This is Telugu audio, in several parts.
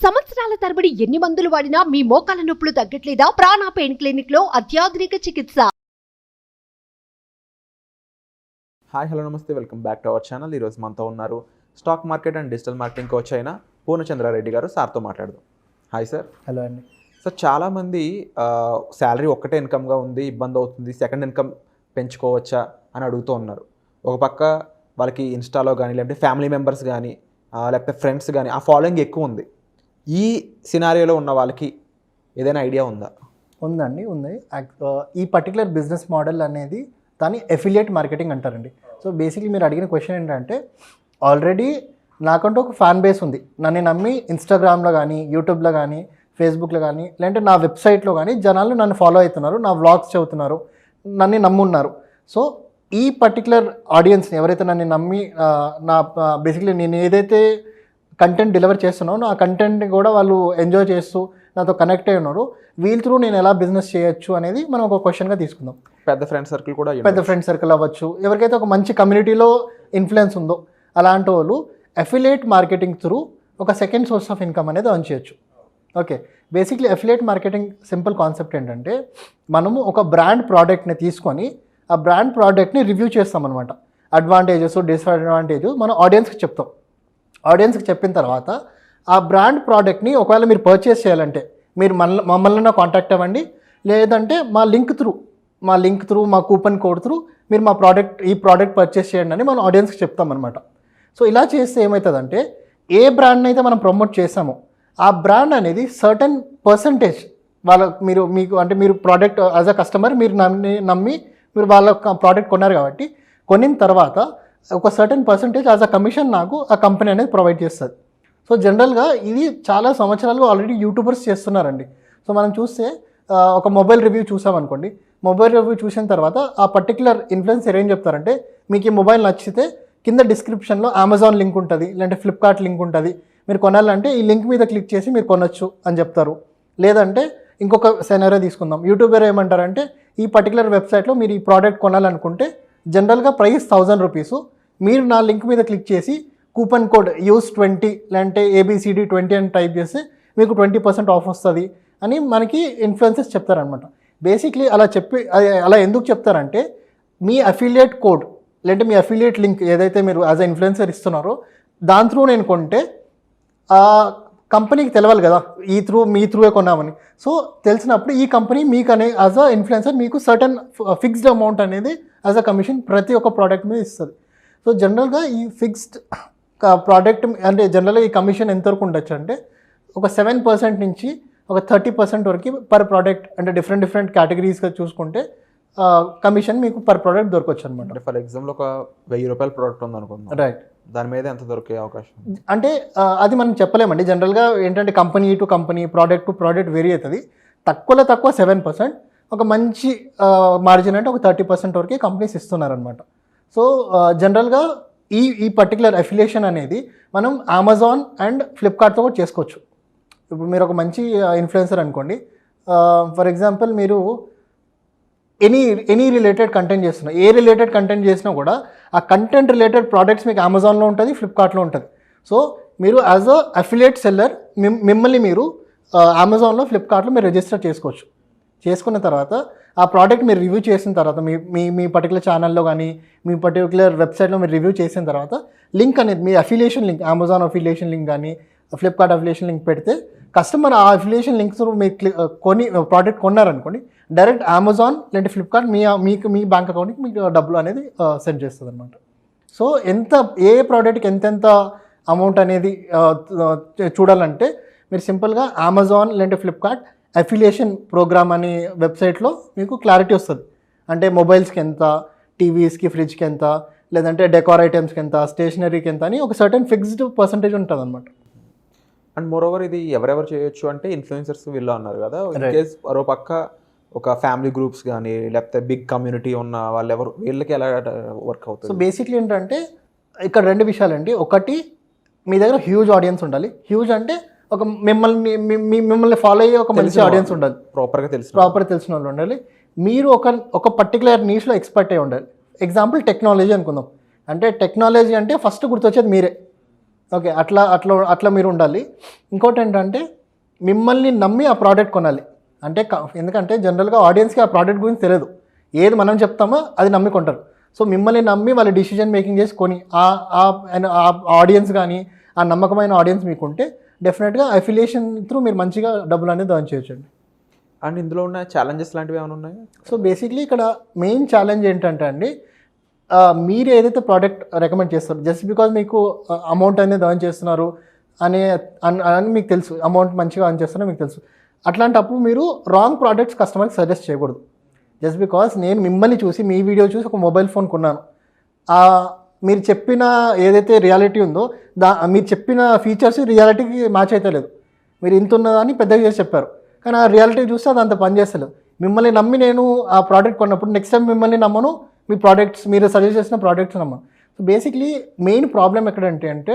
సంవత్సరాల తరబడి ఎన్ని మందులు వాడినా మీ మోకాల నొప్పులు తగ్గట్లేదా? ప్రాణ పెయిన్ క్లినిక్ లో అత్యాధునిక చికిత్స. హాయ్ హలో నమస్తే, welcome back to our channel. ఈరోజు మనతో ఉన్నారు stock market and digital marketing coach అయిన పూర్ణచంద్రారెడ్డి గారు. సార్తో మాట్లాడదాం. Hi sir. హలో అండి. సార్, చాలామంది శాలరీ ఒక్కటే ఇన్కమ్గా ఉంది, ఇబ్బంది అవుతుంది, సెకండ్ ఇన్కమ్ పెంచుకోవచ్చా అని అడుగుతూ ఉన్నారు. ఒక పక్క వాళ్ళకి ఇన్స్టాలో కానీ లేకపోతే ఫ్యామిలీ మెంబర్స్ కానీ లేకపోతే ఫ్రెండ్స్ కానీ ఆ ఫాలోయింగ్ ఎక్కువ ఉంది. ఈ సినారియోలో ఉన్న వాళ్ళకి ఏదైనా ఐడియా ఉందా? ఉందండి, ఉంది. ఈ పర్టికులర్ బిజినెస్ మోడల్ అనేది దాన్ని ఎఫిలియేట్ మార్కెటింగ్ అంటారండి. సో బేసిక్లీ మీరు అడిగిన క్వశ్చన్ ఏంటంటే, ఆల్రెడీ నాకంటూ ఒక ఫ్యాన్ బేస్ ఉంది. నన్ను నమ్మి ఇన్స్టాగ్రామ్లో కానీ యూట్యూబ్లో కానీ ఫేస్బుక్లో కానీ లేదంటే నా వెబ్సైట్లో కానీ జనాలు నన్ను ఫాలో అవుతున్నారు, నా వ్లాగ్స్ చదువుతున్నారు, నన్ను నమ్మున్నారు. సో ఈ పర్టికులర్ ఆడియన్స్ని ఎవరైతే నన్ను నమ్మి నా బేసిక్లీ నేను ఏదైతే కంటెంట్ డెలివర్ చేస్తున్నాను ఆ కంటెంట్ని కూడా వాళ్ళు ఎంజాయ్ చేస్తూ నాతో కనెక్ట్ అయి ఉన్నారు. వీళ్ళ త్రూ నేను ఎలా బిజినెస్ చేయొచ్చు అనేది మనం ఒక క్వశ్చన్గా తీసుకుందాం. పెద్ద ఫ్రెండ్ సర్కిల్ కూడా, పెద్ద ఫ్రెండ్ సర్కిల్ అవ్వచ్చు, ఎవరికైతే ఒక మంచి కమ్యూనిటీలో ఇన్ఫ్లుయెన్స్ ఉందో అలాంటి వాళ్ళు అఫిలియేట్ మార్కెటింగ్ త్రూ ఒక సెకండ్ సోర్స్ ఆఫ్ ఇన్కమ్ అనేది ఆన్ చేయొచ్చు. Okay, basically affiliate marketing simple concept ఏంటంటే, మనము ఒక బ్రాండ్ ప్రోడక్ట్ని తీసుకొని ఆ బ్రాండ్ ప్రోడక్ట్ని రివ్యూ చేస్తామన్నమాట. అడ్వాంటేజెస్, డిసడ్వాంటేజెస్ మనం ఆడియన్స్కి చెప్తాం. ఆడియన్స్కి చెప్పిన తర్వాత ఆ బ్రాండ్ ప్రోడక్ట్ని ఒకవేళ మీరు పర్చేస్ చేయాలంటే మీరు మమ్మల్ని కాంటాక్ట్ అవ్వండి, లేదంటే మా లింక్ త్రూ మా కూపన్ కోడ్ త్రూ మీరు ఈ ప్రోడక్ట్ పర్చేస్ చేయండి అని మనం ఆడియన్స్కి చెప్తామన్నమాట. సో ఇలా చేస్తే ఏమవుతుందంటే, ఏ బ్రాండ్ని అయితే మనం ప్రమోట్ చేసామో ఆ బ్రాండ్ అనేది సర్టన్ పర్సంటేజ్ మీరు ప్రోడక్ట్ యాజ్ అ కస్టమర్ మీరు నమ్మి మీరు వాళ్ళ ప్రోడక్ట్ కొన్నారు కాబట్టి కొనిన తర్వాత ఒక certain percentage as a commission నాకు ఆ కంపెనీ అనేది ప్రొవైడ్ చేస్తుంది. సో జనరల్గా ఇది చాలా సంవత్సరాలుగా ఆల్రెడీ యూట్యూబర్స్ చేస్తున్నారండి. సో మనం చూస్తే ఒక మొబైల్ రివ్యూ చూసామనుకోండి, మొబైల్ రివ్యూ చూసిన తర్వాత ఆ పర్టికులర్ ఇన్ఫ్లుయెన్సర్ ఏం చెప్తారంటే, మీకు ఈ మొబైల్ నచ్చితే కింద డిస్క్రిప్షన్లో అమెజాన్ లింక్ ఉంటుంది, లేదంటే ఫ్లిప్కార్ట్ లింక్ ఉంటుంది, మీరు కొనాలంటే ఈ లింక్ మీద క్లిక్ చేసి మీరు కొనొచ్చు అని చెప్తారు. లేదంటే ఇంకొక సెనరీ తీసుకుందాం, యూట్యూబర్ ఏమంటారంటే, ఈ పర్టికులర్ వెబ్సైట్లో మీరు ఈ ప్రోడక్ట్ కొనాలనుకుంటే జనరల్గా ప్రైస్ 1000 రూపీసు, మీరు నా లింక్ మీద క్లిక్ చేసి కూపన్ కోడ్ యూస్ 20 లేదంటే ABCD 20 అని టైప్ చేస్తే మీకు 20% ఆఫ్ వస్తుంది అని మనకి ఇన్ఫ్లుయెన్సర్స్ చెప్తారనమాట. బేసిక్లీ అలా ఎందుకు చెప్తారంటే, మీ అఫిలియేట్ కోడ్ లేదంటే మీ అఫిలియేట్ లింక్ ఏదైతే మీరు యాజ్ అ ఇన్ఫ్లుయెన్సర్ ఇస్తున్నారో దాని త్రూ నేను కొంటే కంపెనీకి తెలవాలి కదా మీ త్రూవే కొన్నామని. సో తెలిసినప్పుడు ఈ కంపెనీ మీకు యాజ్ అ ఇన్ఫ్లుయెన్సర్ మీకు సర్టన్ ఫిక్స్డ్ అమౌంట్ అనేది యాజ్ అ కమిషన్ ప్రతి ఒక్క ప్రోడక్ట్ మీద ఇస్తుంది. సో జనరల్గా ఈ ఫిక్స్డ్ ప్రోడక్ట్ అంటే జనరల్గా ఈ కమిషన్ ఎంతవరకు ఉండొచ్చు అంటే, ఒక 7% నుంచి ఒక 30% వరకు పర్ ప్రోడక్ట్, అంటే డిఫరెంట్ కేటగిరీస్గా చూసుకుంటే కమిషన్ మీకు పర్ ప్రోడక్ట్ దొరకవచ్చు అనమాట. ఫర్ ఎగ్జాంపుల్ ఒక 1000 రూపాయల ప్రోడక్ట్ ఉంది అనుకుందాం, రైట్, దాని మీద ఎంత దొరికే అవకాశం అంటే అది మనం చెప్పలేమండి. జనరల్గా ఏంటంటే company to company, product to product vary అవుతుంది. తక్కువ 7%, ఒక మంచి మార్జిన్ అంటే ఒక 30% వరకు కంపెనీస్ ఇస్తున్నారనమాట. సో జనరల్గా ఈ పర్టికులర్ అఫిలియేషన్ అనేది మనం అమెజాన్ అండ్ ఫ్లిప్కార్ట్తో కూడా చేసుకోవచ్చు. ఇప్పుడు మీరు ఒక మంచి ఇన్ఫ్లుయెన్సర్ అనుకోండి, ఫర్ ఎగ్జాంపుల్ మీరు ఎనీ రిలేటెడ్ కంటెంట్ చేస్తున్నా, ఏ రిలేటెడ్ కంటెంట్ చేసినా కూడా ఆ కంటెంట్ రిలేటెడ్ ప్రోడక్ట్స్ మీకు అమెజాన్లో ఉంటుంది, ఫ్లిప్కార్ట్లో ఉంటుంది. సో మీరు యాజ్ అ అఫిలియేట్ సెల్లర్ మిమ్మల్ని మీరు అమెజాన్లో, ఫ్లిప్కార్ట్లో మీరు రిజిస్టర్ చేసుకోవచ్చు. చేసుకున్న తర్వాత ఆ ప్రోడక్ట్ మీరు రివ్యూ చేసిన తర్వాత మీ పర్టికులర్ ఛానల్లో కానీ మీ పర్టికులర్ వెబ్సైట్లో మీరు రివ్యూ చేసిన తర్వాత లింక్ అనేది మీ affiliation link, Amazon affiliation link కానీ ఫ్లిప్కార్ట్ అఫిలియేషన్ లింక్ పెడితే కస్టమర్ ఆ అఫిలియేషన్ లింక్స్ మీరు ప్రోడక్ట్ కొన్నారనుకోండి, డైరెక్ట్ అమెజాన్ లేదంటే ఫ్లిప్కార్ట్ మీ బ్యాంక్ అకౌంట్కి మీకు డబ్బులు అనేది సెండ్ చేస్తుంది అనమాట. సో ఏ ప్రోడక్ట్కి ఎంతెంత అమౌంట్ అనేది చూడాలంటే మీరు సింపుల్గా అమెజాన్ లేదంటే ఫ్లిప్కార్ట్ అఫిలియేషన్ ప్రోగ్రామ్ అనే వెబ్సైట్లో మీకు క్లారిటీ వస్తుంది. అంటే మొబైల్స్కి ఎంత, టీవీస్కి, ఫ్రిడ్జ్కి ఎంత, లేదంటే డెకార్ ఐటమ్స్కి ఎంత, స్టేషనరీకి ఎంత అని ఒక సర్టెన్ ఫిక్స్డ్ పర్సంటేజ్ ఉంటుంది అనమాట. అండ్ మోరోవర్ ఇది ఎవరెవరు చేయొచ్చు అంటే ఇన్ఫ్లుయెన్సర్స్ వీళ్ళు అన్నారు కదా, ఇన్ కేస్ మరో పక్క ఒక ఫ్యామిలీ గ్రూప్స్ కానీ లేకపోతే బిగ్ కమ్యూనిటీ ఉన్న వాళ్ళు వీళ్ళకి ఎలా వర్క్ అవుతుంది? సో బేసిక్లీ ఏంటంటే ఇక్కడ 2 విషయాలండి. ఒకటి, మీ దగ్గర హ్యూజ్ ఆడియన్స్ ఉండాలి. హ్యూజ్ అంటే ఒక మిమ్మల్ని ఫాలో అయ్యే ఒక మంచి ఆడియన్స్ ఉండాలి, ప్రాపర్ తెలిసిన వాళ్ళు ఉండాలి. మీరు ఒక పర్టికులర్ నీష్లో ఎక్స్పర్ట్ అయి ఉండాలి. ఎగ్జాంపుల్ టెక్నాలజీ అనుకుందాం. అంటే టెక్నాలజీ అంటే ఫస్ట్ గుర్తొచ్చేది మీరే. ఓకే, అట్లా మీరు ఉండాలి. ఇంకోటి ఏంటంటే మిమ్మల్ని నమ్మి ఆ ప్రోడక్ట్ కొనాలి. అంటే ఎందుకంటే జనరల్గా ఆడియన్స్కి ఆ ప్రోడక్ట్ గురించి తెలియదు, ఏది మనం చెప్తామో అది నమ్మి కొంటారు. సో మిమ్మల్ని నమ్మి వాళ్ళు డిసిజన్ మేకింగ్ చేసి కొని ఆ ఆడియన్స్ కానీ ఆ నమ్మకమైన ఆడియన్స్ మీకుంటే డెఫినెట్గా అఫిలియేషన్ త్రూ మీరు మంచిగా డబ్బులు అనేది ఎర్న్ చేయొచ్చండి. అండ్ ఇందులో ఉన్న ఛాలెంజెస్ లాంటివి ఏమైనా ఉన్నాయా? సో బేసిక్లీ ఇక్కడ మెయిన్ ఛాలెంజ్ ఏంటంటే అండి, మీరు ఏదైతే ప్రోడక్ట్ రికమెండ్ చేస్తారు, జస్ట్ బికాజ్ మీకు అమౌంట్ అనేది ఎర్న్ చేస్తున్నారు అని మీకు తెలుసు, అమౌంట్ మంచిగా ఎర్న్ చేస్తున్నారో మీకు తెలుసు, అట్లాంటప్పుడు మీరు రాంగ్ ప్రోడక్ట్స్ కస్టమర్కి సజెస్ట్ చేయకూడదు. జస్ట్ బికాస్ నేను మిమ్మల్ని చూసి మీ వీడియో చూసి ఒక మొబైల్ ఫోన్ కొన్నాను, మీరు చెప్పిన ఏదైతే రియాలిటీ ఉందో మీరు చెప్పిన ఫీచర్స్ రియాలిటీకి మ్యాచ్ అయితే లేదు. మీరు ఇంత ఉన్నదాన్ని పెద్దగా చేసి చెప్పారు, కానీ ఆ రియాలిటీ చూస్తే అది అంత పనిచేస్తలేదు. మిమ్మల్ని నమ్మి నేను ఆ ప్రోడక్ట్ కొన్నప్పుడు నెక్స్ట్ టైం మిమ్మల్ని నమ్మను, మీ ప్రోడక్ట్స్ మీరు సజెస్ట్ చేసిన ప్రోడక్ట్స్ నమ్మను. సో బేసిక్లీ మెయిన్ ప్రాబ్లం ఎక్కడంటే అంటే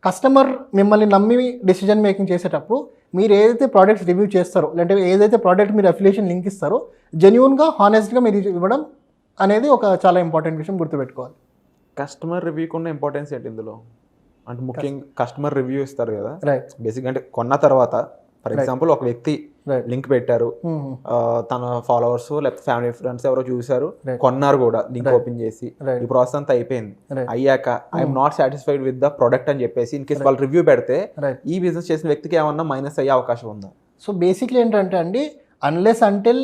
కస్టమర్ మిమ్మల్ని నమ్మి డిసిజన్ మేకింగ్ చేసేటప్పుడు మీరు ఏదైతే ప్రోడక్ట్స్ రివ్యూ చేస్తారో, లేదంటే ఏదైతే ప్రోడక్ట్ మీరు అఫిలియేషన్ లింక్ ఇస్తారో జెన్యూన్గా హానెస్ట్గా మీరు ఇవ్వడం అనేది ఒక చాలా ఇంపార్టెంట్ విషయం గుర్తుపెట్టుకోవాలి. కస్టమర్ రివ్యూకి ఉన్న ఇంపార్టెన్స్ ఏంటి ఇందులో? అంటే ముఖ్యంగా కస్టమర్ రివ్యూ ఇస్తారు కదా, రైట్. బేసిక్గా అంటే కొన్న తర్వాత ఫర్ ఎగ్జాంపుల్ ఒక వ్యక్తి లింక్ పెట్టారు, తన ఫాలోవర్స్ లేకపోతే ఫ్యామిలీ ఫ్రెండ్స్ ఎవరో చూసారు, కొన్నారు కూడా లింక్ ఓపెన్ చేసి, ఈ ప్రాసెస్ అంతా అయిపోయింది. అయ్యాక I'm not satisfied with the product అని చెప్పేసి ఇన్ కేస్ వాళ్ళు రివ్యూ పెడితే ఈ బిజినెస్ చేసిన వ్యక్తికి ఏమన్నా మైనస్ అయ్యే అవకాశం ఉందా? సో బేసిక్లీ ఏంటంటే అండి, అన్లెస్ అంటిల్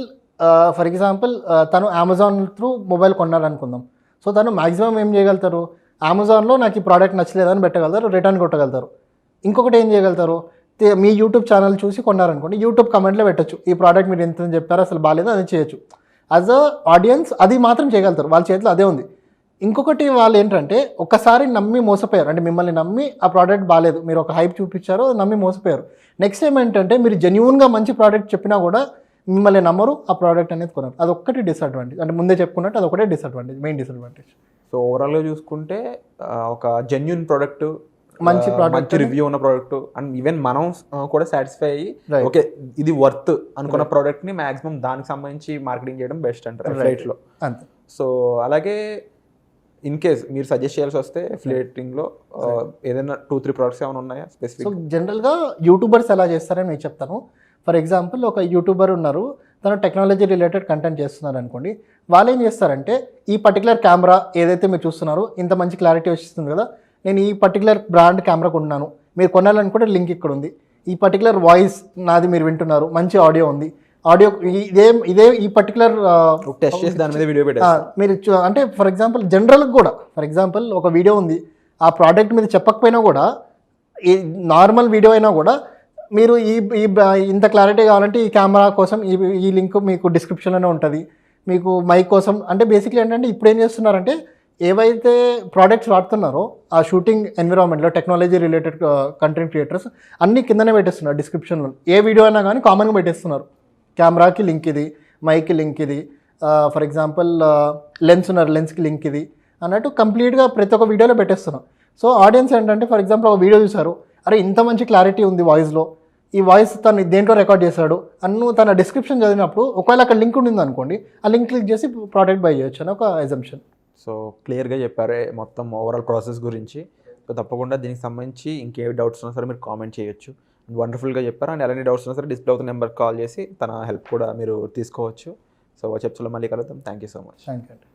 ఫర్ ఎగ్జాంపుల్ తను అమెజాన్ త్రూ మొబైల్ కొన్నారనుకుందాం, సో తను మ్యాక్సిమం ఏం చేయగలుగుతారు, అమెజాన్లో నాకు ఈ ప్రోడక్ట్ నచ్చలేదని పెట్టగలుగుతారు, రిటర్న్ కొట్టగలుగుతారు. ఇంకొకటి ఏం చేయగలుగుతారు, మీ యూట్యూబ్ ఛానల్ చూసి కొన్నారనుకోండి, యూట్యూబ్ కమెంట్లో పెట్టచ్చు, ఈ ప్రోడక్ట్ మీరు ఎంత చెప్పారో అసలు బాగాలేదు అది చేయొచ్చు. యాజ్ అ ఆడియన్స్ అది మాత్రం చేయగలుగుతారు, వాళ్ళ చేతిలో అదే ఉంది. ఇంకొకటి వాళ్ళు ఏంటంటే ఒక్కసారి నమ్మి మోసపోయారు, అంటే మిమ్మల్ని నమ్మి ఆ ప్రోడక్ట్ బాగాలేదు, మీరు ఒక హైప్ చూపించారో నమ్మి మోసపోయారు. నెక్స్ట్ టైం ఏంటంటే మీరు జెన్యూన్గా మంచి ప్రోడక్ట్ చెప్పినా కూడా మిమ్మల్ని నమ్మరు, ఆ ప్రోడక్ట్ అనేది కొనరు. అదొక్కటి డిసడ్వాంటేజ్, అంటే ముందే చెప్పుకున్నట్టు అదొకటే డిసడ్వాంటేజ్, మెయిన్ డిసడ్వాంటేజ్. సో ఓవరాల్గా చూసుకుంటే ఒక జెన్యూన్ ప్రోడక్ట్, మంచి రివ్యూ ఉన్న ప్రోడక్ట్, అండ్ ఈవెన్ మనం కూడా సాటిస్ఫై అయ్యి ఓకే ఇది వర్త్ అనుకున్న ప్రోడక్ట్ ని మాక్సిమం దానికి సంబంధించి మార్కెటింగ్ చేయడం బెస్ట్ అంటారు అఫిలియేట్ లో. సో అలాగే ఇన్ కేస్ మీరు సజెస్ట్ చేయాల్సి వస్తే అఫిలియేటింగ్ లో ఏదైనా 2-3 ప్రోడక్ట్స్ ఏమైనా ఉన్నాయా స్పెసిఫిక్? సో జనరల్గా యూట్యూబర్స్ ఎలా చేస్తారని నేను చెప్తాను. ఫర్ ఎగ్జాంపుల్ ఒక యూట్యూబర్ ఉన్నారు, తను టెక్నాలజీ రిలేటెడ్ కంటెంట్ చేస్తున్నారు అనుకోండి, వాళ్ళు ఏం చేస్తారంటే ఈ పర్టికులర్ కెమెరా ఏదైతే మీరు చూస్తున్నారో ఇంత మంచి క్లారిటీ వస్తుంది కదా, నేను ఈ పర్టికులర్ బ్రాండ్ కెమెరా కొన్నాను, మీరు కొనాలనుకుంటే లింక్ ఇక్కడ ఉంది, ఈ పర్టికులర్ వాయిస్ నాది మీరు వింటున్నారు, మంచి ఆడియో ఉంది, ఆడియో ఇదే ఈ పర్టికులర్ టెస్ట్ చేసి దాని మీద వీడియో పెట్టారు మీరు అంటే ఫర్ ఎగ్జాంపుల్ జనరల్గా కూడా ఫర్ ఎగ్జాంపుల్ ఒక వీడియో ఉంది, ఆ ప్రోడక్ట్ మీద చెప్పకపోయినా కూడా ఈ నార్మల్ వీడియో అయినా కూడా మీరు ఈ ఇంత క్లారిటీ కావాలంటే ఈ కెమెరా కోసం ఈ లింక్ మీకు డిస్క్రిప్షన్లోనే ఉంటుంది, మీకు మైక్ కోసం. అంటే బేసిక్లీ ఏంటంటే ఇప్పుడు ఏం చేస్తున్నారంటే ఏవైతే ప్రోడక్ట్స్ వాడుతున్నారో ఆ షూటింగ్ ఎన్విరాన్మెంట్లో టెక్నాలజీ రిలేటెడ్ కంటెంట్ క్రియేటర్స్ అన్ని కిందనే పెట్టేస్తున్నారు డిస్క్రిప్షన్లో, ఏ వీడియో అయినా కానీ కామన్గా పెట్టేస్తున్నారు, కెమెరాకి లింక్ ఇది, మైక్కి లింక్ ఇది, ఫర్ ఎగ్జాంపుల్ లెన్స్ ఉన్నారు లెన్స్కి లింక్ ఇది అన్నట్టు కంప్లీట్గా ప్రతి ఒక్క వీడియోలో పెట్టేస్తున్నాం. సో ఆడియన్స్ ఏంటంటే ఫర్ ఎగ్జాంపుల్ ఒక వీడియో చూసారు, అరే ఇంత మంచి క్లారిటీ ఉంది వాయిస్లో, ఈ వాయిస్ తను దేంట్లో రికార్డ్ చేశాడు అన్ను తన డిస్క్రిప్షన్ చదివినప్పుడు ఒకవేళ అక్కడ లింక్ ఉండింది అనుకోండి, ఆ లింక్ క్లిక్ చేసి ప్రోడక్ట్ బై చేయొచ్చు అని ఒక అజంప్షన్. సో క్లియర్గా చెప్పారే మొత్తం ఓవరాల్ ప్రాసెస్ గురించి. సో తప్పకుండా దీనికి సంబంధించి ఇంకే డౌట్స్ ఉన్నా సరే మీరు కామెంట్ చేయొచ్చు. వండర్ఫుల్గా చెప్పారు. అండ్ ఎలాంటి డౌట్స్ ఉన్నా సరే డిస్ప్లే అవుతున్న నెంబర్కి కాల్ చేసి తన హెల్ప్ కూడా మీరు తీసుకోవచ్చు. సో చర్చలో మళ్ళీ కలుద్దాం. Thank you so much. Thank you.